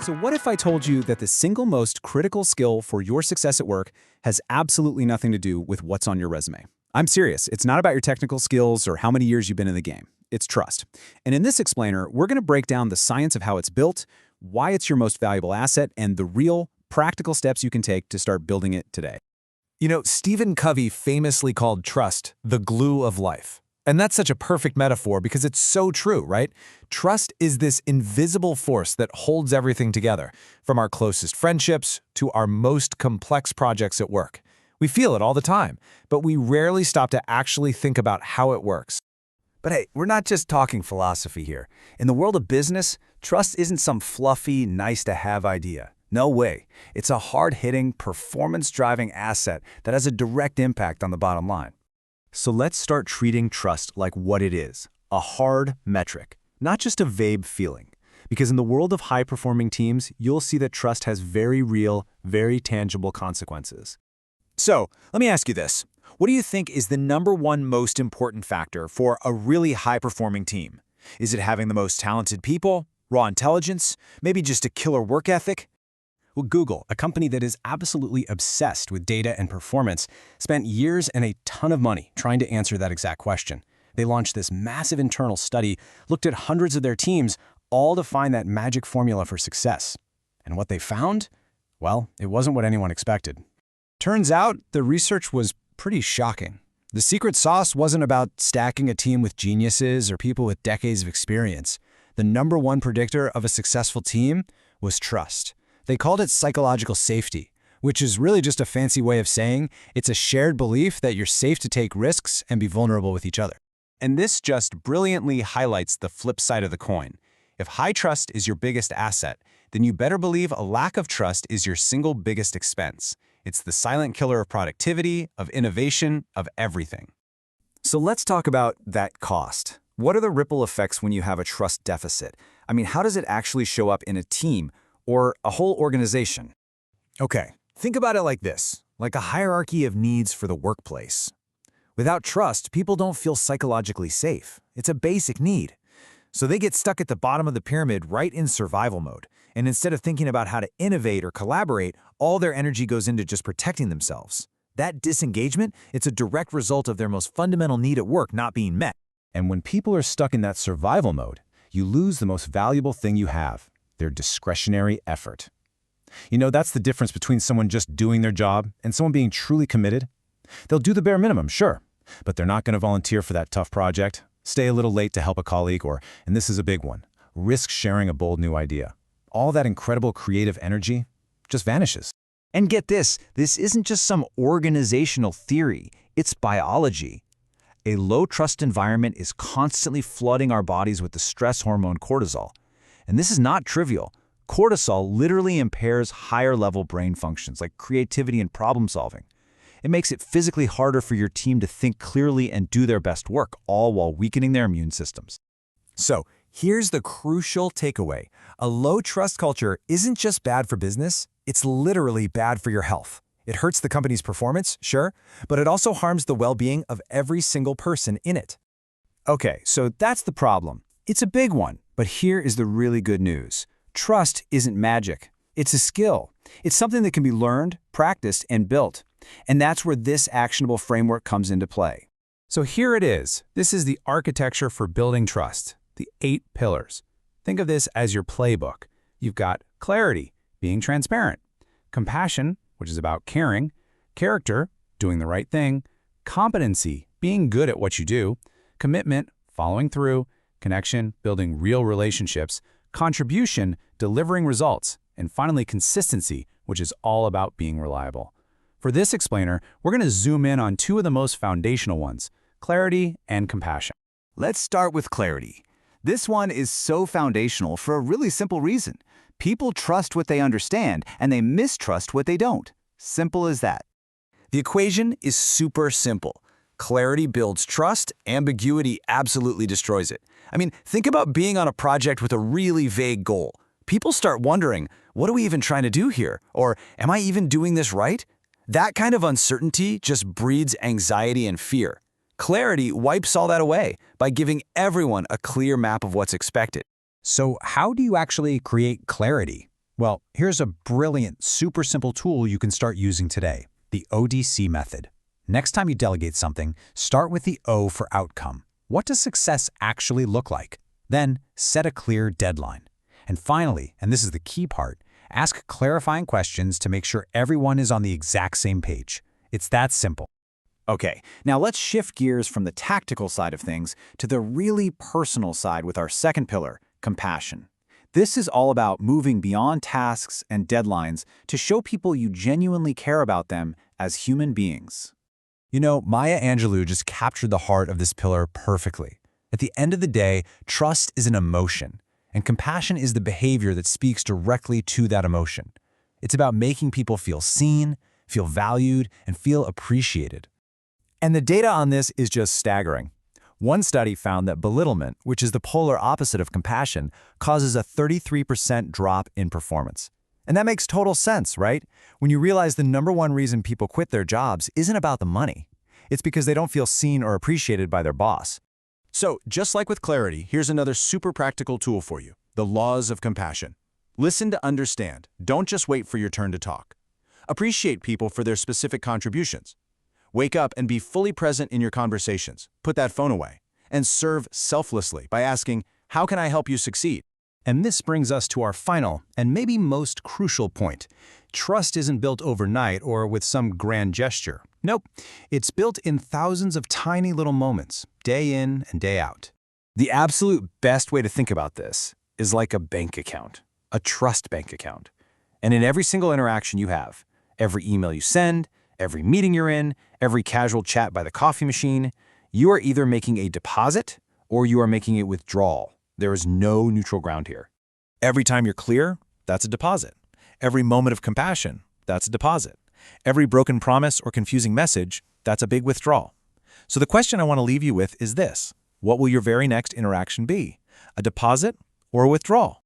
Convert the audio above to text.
So what if I told you that the single most critical skill for your success at work has absolutely nothing to do with what's on your resume? I'm serious. It's not about your technical skills or how many years you've been in the game. It's trust. And in this explainer, we're going to break down the science of how it's built, why it's your most valuable asset, and the real, practical steps you can take to start building it today. You know, Stephen Covey famously called trust the glue of life. And that's such a perfect metaphor because it's so true, right? Trust is this invisible force that holds everything together, from our closest friendships to our most complex projects at work. We feel it all the time, but we rarely stop to actually think about how it works. But hey, we're not just talking philosophy here. In the world of business, trust isn't some fluffy, nice-to-have idea. No way. It's a hard-hitting, performance-driving asset that has a direct impact on the bottom line. So let's start treating trust like what it is, a hard metric, not just a vague feeling. Because in the world of high-performing teams, you'll see that trust has very real, very tangible consequences. So let me ask you this. What do you think is the #1 most important factor for a really high-performing team? Is it having the most talented people, raw intelligence, maybe just a killer work ethic? Well, Google, a company that is absolutely obsessed with data and performance, spent years and a ton of money trying to answer that exact question. They launched this massive internal study, looked at hundreds of their teams, all to find that magic formula for success. And what they found? Well, it wasn't what anyone expected. Turns out, the research was pretty shocking. The secret sauce wasn't about stacking a team with geniuses or people with decades of experience. The #1 predictor of a successful team was trust. They called it psychological safety, which is really just a fancy way of saying it's a shared belief that you're safe to take risks and be vulnerable with each other. And this just brilliantly highlights the flip side of the coin. If high trust is your biggest asset, then you better believe a lack of trust is your single biggest expense. It's the silent killer of productivity, of innovation, of everything. So let's talk about that cost. What are the ripple effects when you have a trust deficit? I mean, how does it actually show up in a team or a whole organization? Okay, think about it like this, like a hierarchy of needs for the workplace. Without trust, people don't feel psychologically safe. It's a basic need. So they get stuck at the bottom of the pyramid right in survival mode. And instead of thinking about how to innovate or collaborate, all their energy goes into just protecting themselves. That disengagement, it's a direct result of their most fundamental need at work not being met. And when people are stuck in that survival mode, you lose the most valuable thing you have, their discretionary effort. You know, that's the difference between someone just doing their job and someone being truly committed. They'll do the bare minimum, sure, but they're not going to volunteer for that tough project, stay a little late to help a colleague, or, and this is a big one, risk sharing a bold new idea. All that incredible creative energy just vanishes. And get this isn't just some organizational theory, it's biology. A low-trust environment is constantly flooding our bodies with the stress hormone cortisol. And this is not trivial. Cortisol literally impairs higher-level brain functions like creativity and problem-solving. It makes it physically harder for your team to think clearly and do their best work, all while weakening their immune systems. So, here's the crucial takeaway. A low-trust culture isn't just bad for business, it's literally bad for your health. It hurts the company's performance, sure, but it also harms the well-being of every single person in it. Okay, so that's the problem. It's a big one, but here is the really good news. Trust isn't magic. It's a skill. It's something that can be learned, practiced, and built. And that's where this actionable framework comes into play. So here it is. This is the architecture for building trust, the 8 pillars. Think of this as your playbook. You've got clarity, being transparent, compassion, which is about caring, character, doing the right thing, competency, being good at what you do, commitment, following through, connection, building real relationships, contribution, delivering results, and finally consistency, which is all about being reliable. For this explainer, we're going to zoom in on 2 of the most foundational ones, clarity and compassion. Let's start with clarity. This one is so foundational for a really simple reason. People trust what they understand, and they mistrust what they don't. Simple as that. The equation is super simple. Clarity builds trust, ambiguity absolutely destroys it. I mean, think about being on a project with a really vague goal. People start wondering, what are we even trying to do here? Or, am I even doing this right? That kind of uncertainty just breeds anxiety and fear. Clarity wipes all that away by giving everyone a clear map of what's expected. So how do you actually create clarity? Well, here's a brilliant, super simple tool you can start using today, the ODC method. Next time you delegate something, start with the O for outcome. What does success actually look like? Then, set a clear deadline. And finally, and this is the key part, ask clarifying questions to make sure everyone is on the exact same page. It's that simple. Okay, now let's shift gears from the tactical side of things to the really personal side with our second pillar, compassion. This is all about moving beyond tasks and deadlines to show people you genuinely care about them as human beings. You know, Maya Angelou just captured the heart of this pillar perfectly. At the end of the day, trust is an emotion, and compassion is the behavior that speaks directly to that emotion. It's about making people feel seen, feel valued, and feel appreciated. And the data on this is just staggering. One study found that belittlement, which is the polar opposite of compassion, causes a 33% drop in performance. And that makes total sense, right? When you realize the number one reason people quit their jobs isn't about the money. It's because they don't feel seen or appreciated by their boss. So, just like with clarity, here's another super practical tool for you, the laws of compassion. Listen to understand. Don't just wait for your turn to talk. Appreciate people for their specific contributions. Wake up and be fully present in your conversations. Put that phone away. And serve selflessly by asking, how can I help you succeed? And this brings us to our final and maybe most crucial point. Trust isn't built overnight or with some grand gesture. Nope, it's built in thousands of tiny little moments, day in and day out. The absolute best way to think about this is like a bank account, a trust bank account. And in every single interaction you have, every email you send, every meeting you're in, every casual chat by the coffee machine, you are either making a deposit or you are making a withdrawal. There is no neutral ground here. Every time you're clear, that's a deposit. Every moment of compassion, that's a deposit. Every broken promise or confusing message, that's a big withdrawal. So the question I want to leave you with is this. What will your very next interaction be? A deposit or a withdrawal?